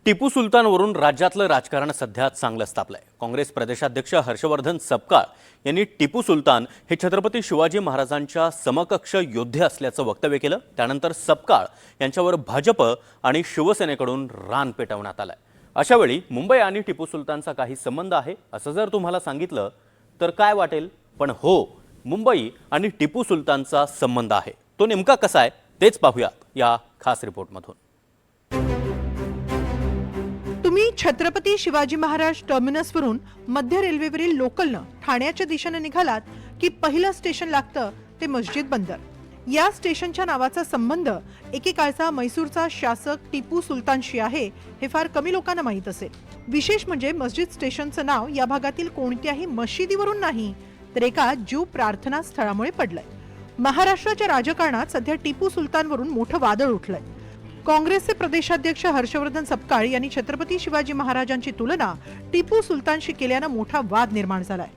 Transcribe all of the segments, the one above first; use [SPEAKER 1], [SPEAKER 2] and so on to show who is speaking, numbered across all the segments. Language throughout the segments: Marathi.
[SPEAKER 1] टिपू सुलतानवरून राज्यातलं राजकारण सध्या चांगलंच तापलंय। काँग्रेस प्रदेशाध्यक्ष हर्षवर्धन सपकाळ यांनी टिपू सुलतान हे छत्रपती शिवाजी महाराजांच्या समकक्ष योद्धे असल्याचं वक्तव्य केलं। त्यानंतर सपकाळ यांच्यावर भाजप आणि शिवसेनेकडून रान पेटवण्यात आलंय। अशावेळी मुंबई आणि टिपू सुलतानचा काही संबंध आहे असं जर तुम्हाला सांगितलं तर काय वाटेल, पण हो, मुंबई आणि टिपू सुलतानचा संबंध आहे। तो नेमका कसा आहे तेच पाहूयात या खास रिपोर्टमधून।
[SPEAKER 2] तुम्ही छत्रपती शिवाजी महाराज टर्मिनसवरून मध्य रेल्वेवरील लोकलनं ठाण्याच्या दिशेने निघालात की पहिलं स्टेशन लागतं ते मस्जिद बंदर। या स्टेशनच्या नावाचा संबंध एकेकाळचा मैसूरचा शासक टिपू सुलतानशी आहे हे फार कमी लोकांना माहीत असेल। विशेष म्हणजे मस्जिद स्टेशनचं नाव या भागातील कोणत्याही मशिदीवरून नाही तर एका ज्यू प्रार्थना स्थळामुळे पडलंय। महाराष्ट्राच्या राजकारणात सध्या टिपू सुलतानवरून मोठं वादळ उठलंय। काँग्रेसचे प्रदेशाध्यक्ष हर्षवर्धन सपकाळ यांनी छत्रपती शिवाजी महाराजांची तुलना टिपू सुलतानशी केल्यानं मोठा वाद निर्माण झालाय।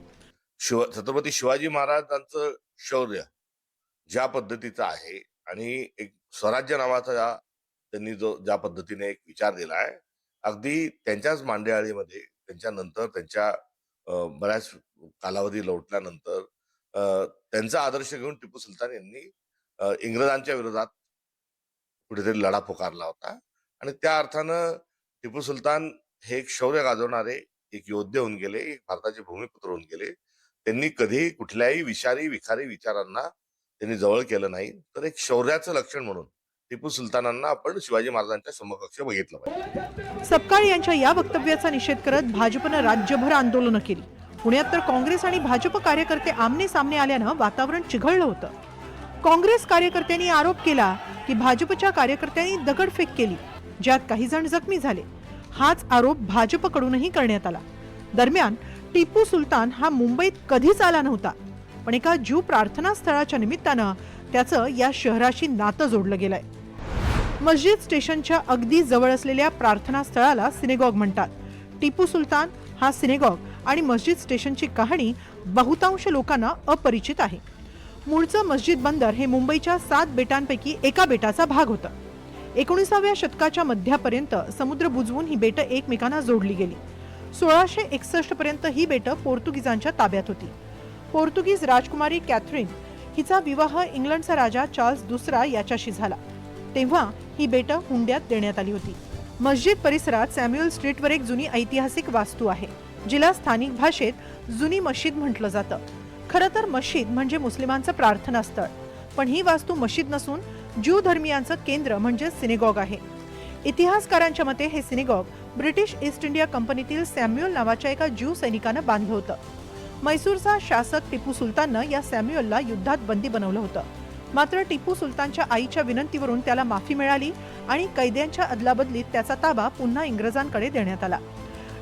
[SPEAKER 3] छत्रपती शिवाजी महाराजांचं शौर्य ज्या पद्धतीचं आहे आणि एक स्वराज्य नावाचा त्यांनी ज्या पद्धतीने एक विचार दिला आहे, अगदी त्यांच्याच मांडेआळीमध्ये त्यांच्यानंतर त्यांच्या बऱ्याच कालावधी लोटल्यानंतर त्यांचा आदर्श घेऊन टिपू सुलतान यांनी इंग्रजांच्या विरोधात कुठेतरी लढा पुकारला होता। आणि त्या अर्थानं टिपू सुलतान हे एक शौर्य गाजवणारे एक योद्धे होऊन गेले, एक भारताचे भूमिपुत्र होऊन गेले। त्यांनी कधी कुठल्याही विखारी विचारांना त्यांनी जवळ केलं नाही, तर एक शौर्याचं लक्षण म्हणून टिपू सुलतानांना आपण शिवाजी महाराजांच्या समकक्ष बघितलं पाहिजे।
[SPEAKER 2] सपकाळ यांच्या या वक्तव्याचा निषेध करत भाजपनं राज्यभर आंदोलनं केली। पुण्यात तर काँग्रेस आणि भाजप कार्यकर्ते आमने सामने आल्यानं वातावरण चिघळलं होतं। काँग्रेस कार्यकर्त्यांनी आरोप केला की भाजपच्या कार्यकर्त्यांनी दगडफेक केली, ज्यात काही जण जखमी झाले। हाच आरोप भाजपकडूनही करण्यात आला। दरम्यान टिपू सुलतान हा मुंबईत कधीच आला नव्हता, पण एका ज्यू प्रार्थना स्थळाच्या निमित्तानं त्याचं या शहराशी नातं जोडलं गेलंय। मस्जिद स्टेशनच्या अगदी जवळ असलेल्या प्रार्थना स्थळाला सिनेगॉग म्हणतात। टिपू सुलतान हा सिनेगॉग आणि मस्जिद स्टेशनची कहाणी बहुतांश लोकांना अपरिचित आहे। मूळचं मस्जिद बंदर हे मुंबईच्या 7 बेटांपैकी एका बेटाचा भाग होतं। 19व्या शतकाच्या मध्यापर्यंत समुद्र बुजवून ही बेटं एकमेकांना जोडली गेली। 1661 पर्यंत ही बेटं पोर्तुगीजांच्या ताब्यात होती। पोर्तुगीज राजकुमारी कॅथरीन हिचा विवाह इंग्लंडचा राजा चार्ल्स दुसरा याच्याशी झाला, तेव्हा ही बेटं हुंड्यात देण्यात आली होती। मस्जिद परिसरात सॅम्युअल स्ट्रीटवर एक जुनी ऐतिहासिक वास्तू आहे, जिला स्थानिक भाषेत जुनी मशीद म्हटलं जातं। खरं तर मशीद म्हणजे मुस्लिमांचं प्रार्थनास्थळ, पण ही वास्तू मशीद नसून ज्यू धर्मियांचं केंद्र म्हणजे सिनेगॉग आहे। इतिहासकारांच्या मते हे सिनेगॉग ब्रिटिश ईस्ट इंडिया कंपनीतील सॅम्युअल नावाच्या एका ज्यू सैनिकानं बांधलं होतं। मैसूरचा शासक टिपू सुलताननं या सॅम्युअलला युद्धात बंदी बनवलं होतं, मात्र टिपू सुलतानच्या आईच्या विनंतीवरून त्याला माफी मिळाली आणि कैद्यांच्या अदलाबदलीत त्याचा ताबा पुन्हा इंग्रजांकडे देण्यात आला।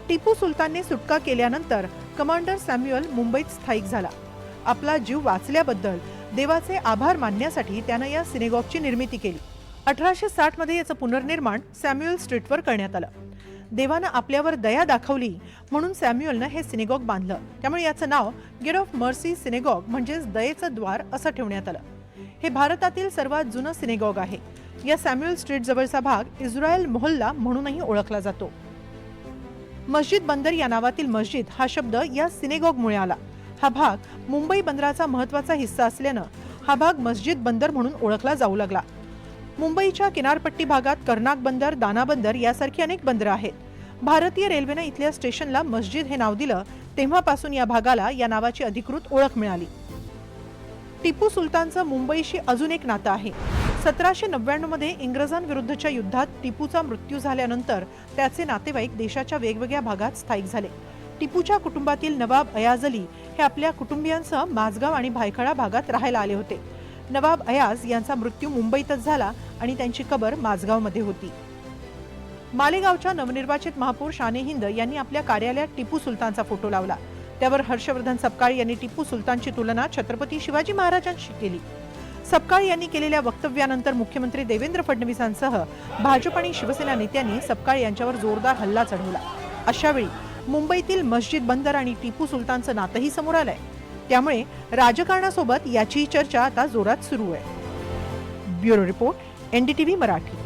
[SPEAKER 2] टिपू सुलतानने सुटका केल्यानंतर कमांडर सॅम्युअल मुंबईत स्थायिक झाला। आपला जीव वाचल्याबद्दल देवाचे आभार मानण्यासाठी त्यानं या सिनेगॉगची निर्मिती केली। 1860 मध्ये याचं पुनर्निर्माण सॅम्युअल स्ट्रीटवर करण्यात आलं। देवानं आपल्यावर दया दाखवली म्हणून सॅम्युअलनं हे सिनेगॉग बांधलं, त्यामुळे याचं नाव गेट ऑफ मर्सी सिनेगॉग म्हणजेच दयेचं द्वार असं ठेवण्यात आलं। हे भारतातील सर्वात जुनं सिनेगॉग आहे। या सॅम्युअल स्ट्रीट जवळचा भाग इस्रायल मोहल्ला म्हणूनही ओळखला जातो। मस्जिद बंदर या नावातील मस्जिद हा शब्द या सिनेगॉगमुळे आला। हा भाग मुंबई बंदराचा महत्त्वाचा हिस्सा असल्यानं हा भाग मस्जिद बंदर म्हणून ओळखला जाऊ लागला। मुंबईच्या किनारपट्टी भागात कर्नाक बंदर, दाना बंदर यासारखी अनेक बंदरं आहेत। भारतीय रेल्वेने इथल्या स्टेशनला मस्जिद हे नाव दिलं, तेव्हापासून या भागाला या नावाची अधिकृत ओळख मिळाली। टिपू सुलतानचं मुंबईशी अजून एक नातं आहे। 1799 मध्ये इंग्रजांविरुद्धच्या युद्धात टिपूचा मृत्यू झाल्यानंतर त्याचे नातेवाईक देशाच्या वेगवेगळ्या भागात स्थायिक झाले। टिपूच्या कुटुंबातील नवाब अयाज अली हे आपल्या कुटुंबियांसह माझगाव आणि भायखळा भागात राहायला आले होते। नवाब अयाज यांचा मृत्यू मुंबईतच झाला आणि त्यांची कबर माझगावमध्ये होती। मालेगावच्या नवनिर्वाचित महापौर शाने हिंद यांनी आपल्या कार्यालयात टिपू सुलतानचा फोटो लावला। त्यावर हर्षवर्धन सपकाळ यांनी टिपू सुलतानची तुलना छत्रपती शिवाजी महाराजांशी केली। सपकाळ यांनी केलेल्या वक्तव्यानंतर मुख्यमंत्री देवेंद्र फडणवीसांसह भाजप आणि शिवसेना नेत्यांनी सपकाळ यांच्यावर जोरदार हल्ला चढवला। अशावेळी मुंबईतील मस्जिद बंदर आणि टिपू सुलतानचं नातंही समोर आलंय, त्यामुळे राजकारणासोबत याची चर्चा आता जोरात सुरू आहे। Bureau report, NDTV Marathi.